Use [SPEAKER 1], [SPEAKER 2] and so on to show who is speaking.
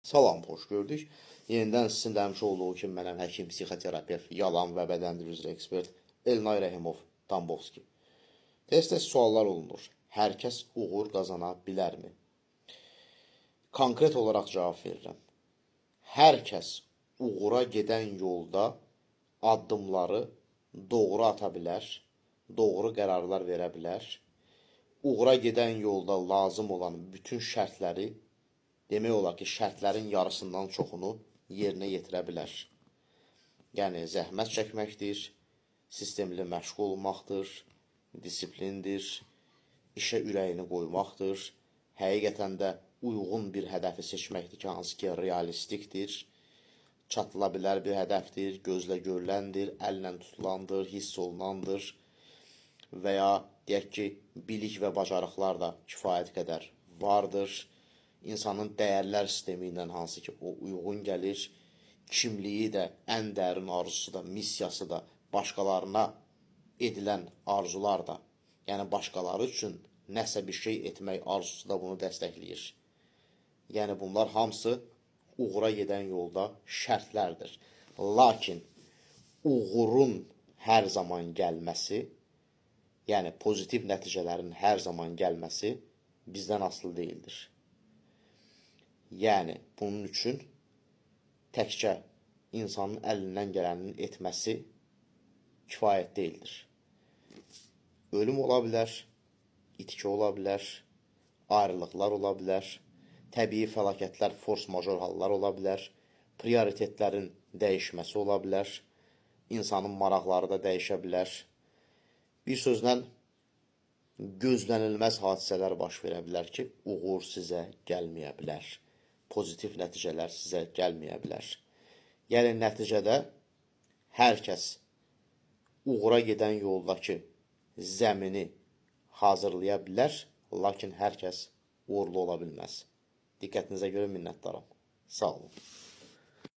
[SPEAKER 1] Salam, xoş gördük. Yenidən sizin də həmişə olduğu kimi mənəm həkim, psixoterapevt, yalan və bədəndir üzrə ekspert Elnay Rəhimov Tambovski. Tez-tez suallar olunur. Hər kəs uğur qazana bilərmi? Konkret olaraq cavab verirəm. Hər kəs uğura gedən yolda addımları doğru ata bilər, doğru qərarlar verə bilər. Uğura gedən yolda lazım olan bütün şərtləri, demək olar ki, şərtlərin yarısından çoxunu yerinə yetirə bilər. Yəni, zəhmət çəkməkdir, sistemli məşğul olmaqdır, disiplindir, işə ürəyini qoymaqdır, həqiqətən də uyğun bir hədəfi seçməkdir ki, hansı ki, realistikdir, çatıla bilər bir hədəfdir, gözlə görüləndir, əllə tutulandır, hiss olunandır və ya deyək ki, bilik və bacarıqlar da kifayət qədər vardır. İnsanın dəyərlər sistemi ilə hansı ki, o uyğun gəlir, kimliyi də, ən dərin arzusu da, missiyası da, başqalarına edilən arzular da, yəni başqaları üçün nəsə bir şey etmək arzusu da bunu dəstəkləyir. Yəni bunlar hamısı uğura gedən yolda şərtlərdir. Lakin uğurun hər zaman gəlməsi, yəni pozitiv nəticələrin hər zaman gəlməsi bizdən asılı deyildir. Yəni, bunun üçün təkcə insanın əlindən gələninin etməsi kifayət deyildir. Ölüm ola bilər, itki ola bilər, ayrılıqlar ola bilər, təbii fəlakətlər, force major hallar ola bilər, prioritetlərin dəyişməsi ola bilər, insanın maraqları da dəyişə bilər. Bir sözlə, gözlənilməz hadisələr baş verə bilər ki, uğur sizə gəlməyə bilər. Pozitiv nəticələr sizə gəlməyə bilər. Yəni, nəticədə hər kəs uğura gedən yoldakı zəmini hazırlaya bilər, lakin hər kəs uğurlu ola bilməz. Diqqətinizə görə minnətdaram. Sağ olun.